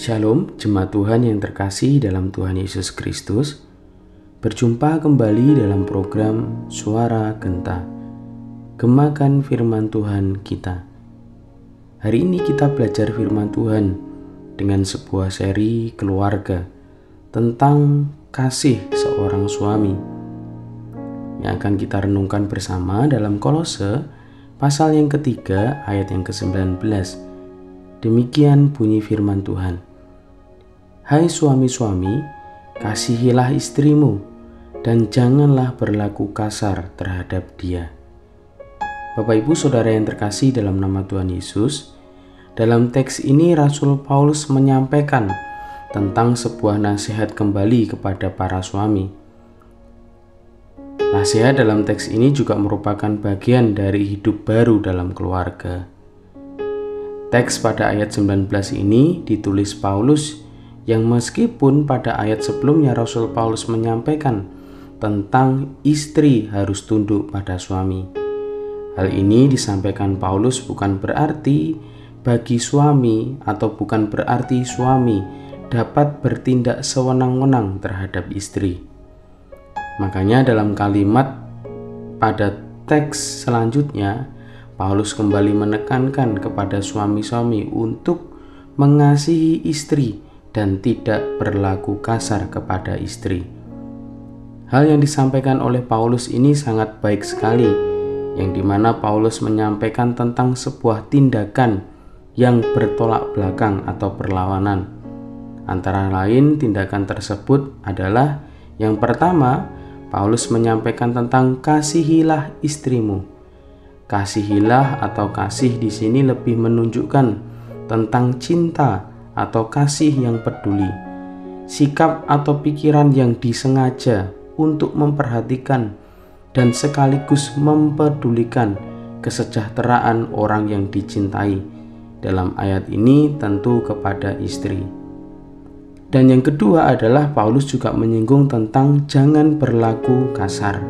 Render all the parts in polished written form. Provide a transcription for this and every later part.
Shalom, jemaat Tuhan yang terkasih dalam Tuhan Yesus Kristus. Berjumpa kembali dalam program Suara Genta, Gemakan Firman Tuhan kita. Hari ini kita belajar firman Tuhan dengan sebuah seri keluarga tentang kasih seorang suami yang akan kita renungkan bersama dalam Kolose pasal yang ketiga ayat yang ke-19. Demikian bunyi firman Tuhan. Hai suami-suami, kasihilah istrimu dan janganlah berlaku kasar terhadap dia. Bapak Ibu Saudara yang terkasih dalam nama Tuhan Yesus, dalam teks ini Rasul Paulus menyampaikan tentang sebuah nasihat kembali kepada para suami. Nasihat dalam teks ini juga merupakan bagian dari hidup baru dalam keluarga. Teks pada ayat 19 ini ditulis Paulus yang meskipun pada ayat sebelumnya Rasul Paulus menyampaikan tentang istri harus tunduk pada suami. Hal ini disampaikan Paulus bukan berarti bagi suami atau bukan berarti suami dapat bertindak sewenang-wenang terhadap istri. Makanya dalam kalimat pada teks selanjutnya Paulus kembali menekankan kepada suami-suami untuk mengasihi istri dan tidak berlaku kasar kepada istri. Hal yang disampaikan oleh Paulus ini sangat baik sekali, yang dimana Paulus menyampaikan tentang sebuah tindakan yang bertolak belakang atau berlawanan. Antara lain tindakan tersebut adalah yang pertama, Paulus menyampaikan tentang kasihilah istrimu. Kasihilah atau kasih di sini lebih menunjukkan tentang cinta atau kasih yang peduli, sikap atau pikiran yang disengaja untuk memperhatikan dan sekaligus mempedulikan kesejahteraan orang yang dicintai. Dalam ayat ini tentu kepada istri. Dan yang kedua adalah Paulus juga menyinggung tentang jangan berlaku kasar.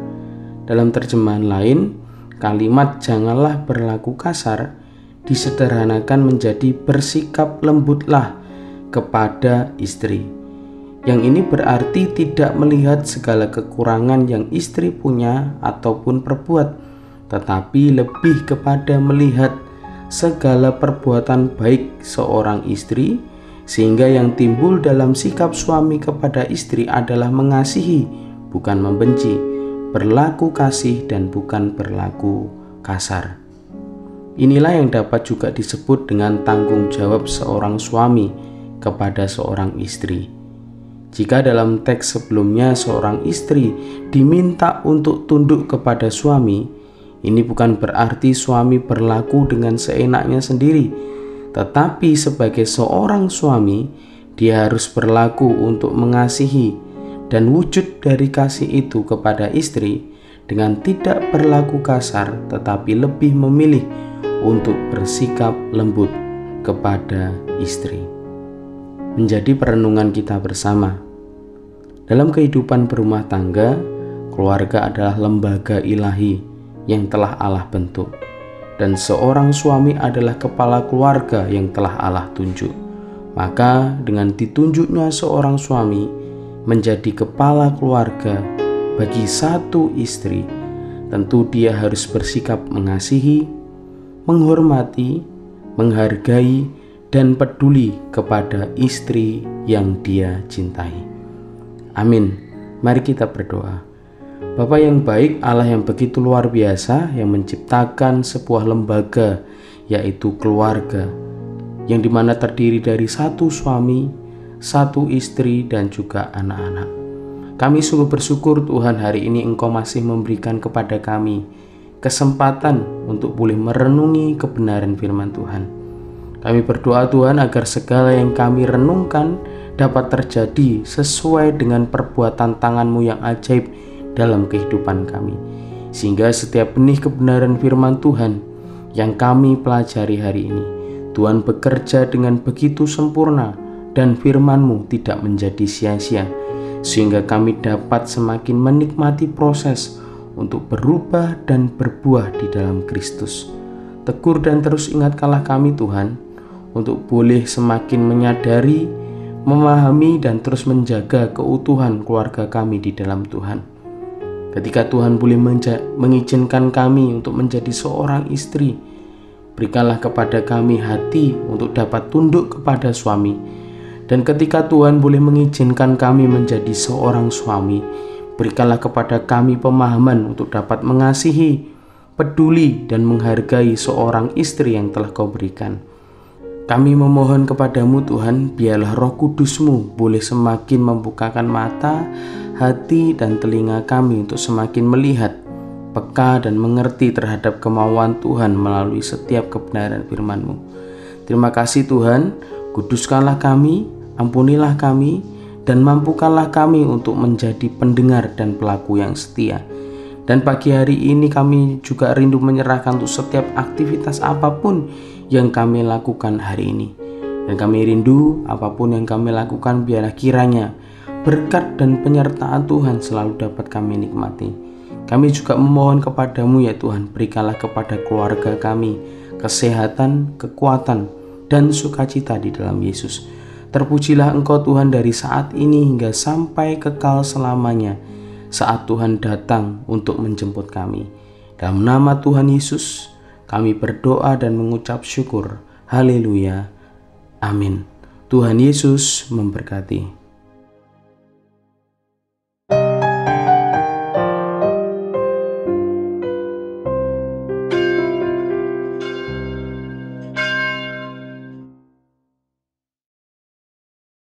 Dalam terjemahan lain, kalimat janganlah berlaku kasar disederhanakan menjadi bersikap lembutlah kepada istri. Yang ini berarti tidak melihat segala kekurangan yang istri punya ataupun perbuat, tetapi lebih kepada melihat segala perbuatan baik seorang istri, sehingga yang timbul dalam sikap suami kepada istri adalah mengasihi, bukan membenci, berlaku kasih dan bukan berlaku kasar. Inilah yang dapat juga disebut dengan tanggung jawab seorang suami kepada seorang istri. Jika dalam teks sebelumnya seorang istri diminta untuk tunduk kepada suami, ini bukan berarti suami berlaku dengan seenaknya sendiri, tetapi sebagai seorang suami, dia harus berlaku untuk mengasihi, dan wujud dari kasih itu kepada istri dengan tidak berlaku kasar tetapi lebih memilih untuk bersikap lembut kepada istri. Menjadi perenungan kita bersama. Dalam kehidupan berumah tangga, keluarga adalah lembaga ilahi yang telah Allah bentuk, dan seorang suami adalah kepala keluarga yang telah Allah tunjuk. Maka dengan ditunjuknya seorang suami menjadi kepala keluarga bagi satu istri, tentu dia harus bersikap mengasihi, menghormati, menghargai, dan peduli kepada istri yang dia cintai. Amin. Mari kita berdoa. Bapa yang baik, Allah yang begitu luar biasa, yang menciptakan sebuah lembaga, yaitu keluarga, yang dimana terdiri dari satu suami, satu istri, dan juga anak-anak. Kami sungguh bersyukur Tuhan, hari ini Engkau masih memberikan kepada kami kesempatan untuk boleh merenungi kebenaran firman Tuhan. Kami berdoa Tuhan agar segala yang kami renungkan dapat terjadi sesuai dengan perbuatan tangan-Mu yang ajaib dalam kehidupan kami, sehingga setiap benih kebenaran firman Tuhan yang kami pelajari hari ini, Tuhan bekerja dengan begitu sempurna dan firman-Mu tidak menjadi sia-sia, sehingga kami dapat semakin menikmati proses untuk berubah dan berbuah di dalam Kristus. Tegur dan terus ingatkanlah kami Tuhan, untuk boleh semakin menyadari memahami dan terus menjaga keutuhan keluarga kami di dalam Tuhan. Ketika Tuhan boleh mengizinkan kami untuk menjadi seorang istri, berikanlah kepada kami hati untuk dapat tunduk kepada suami. Dan ketika Tuhan boleh mengizinkan kami menjadi seorang suami, berikanlah kepada kami pemahaman untuk dapat mengasihi, peduli, dan menghargai seorang istri yang telah Kau berikan. Kami memohon kepadamu Tuhan, biarlah Roh Kudus-Mu boleh semakin membukakan mata, hati, dan telinga kami untuk semakin melihat, peka, dan mengerti terhadap kemauan Tuhan melalui setiap kebenaran firman-Mu. Terima kasih Tuhan, kuduskanlah kami, ampunilah kami, dan mampukanlah kami untuk menjadi pendengar dan pelaku yang setia. Dan pagi hari ini kami juga rindu menyerahkan untuk setiap aktivitas apapun yang kami lakukan hari ini. Dan kami rindu apapun yang kami lakukan biarlah kiranya berkat dan penyertaan Tuhan selalu dapat kami nikmati. Kami juga memohon kepadamu ya Tuhan, berikanlah kepada keluarga kami kesehatan, kekuatan, dan sukacita di dalam Yesus. Terpujilah Engkau Tuhan dari saat ini hingga sampai kekal selamanya, saat Tuhan datang untuk menjemput kami. Dalam nama Tuhan Yesus, kami berdoa dan mengucap syukur. Haleluya. Amin. Tuhan Yesus memberkati.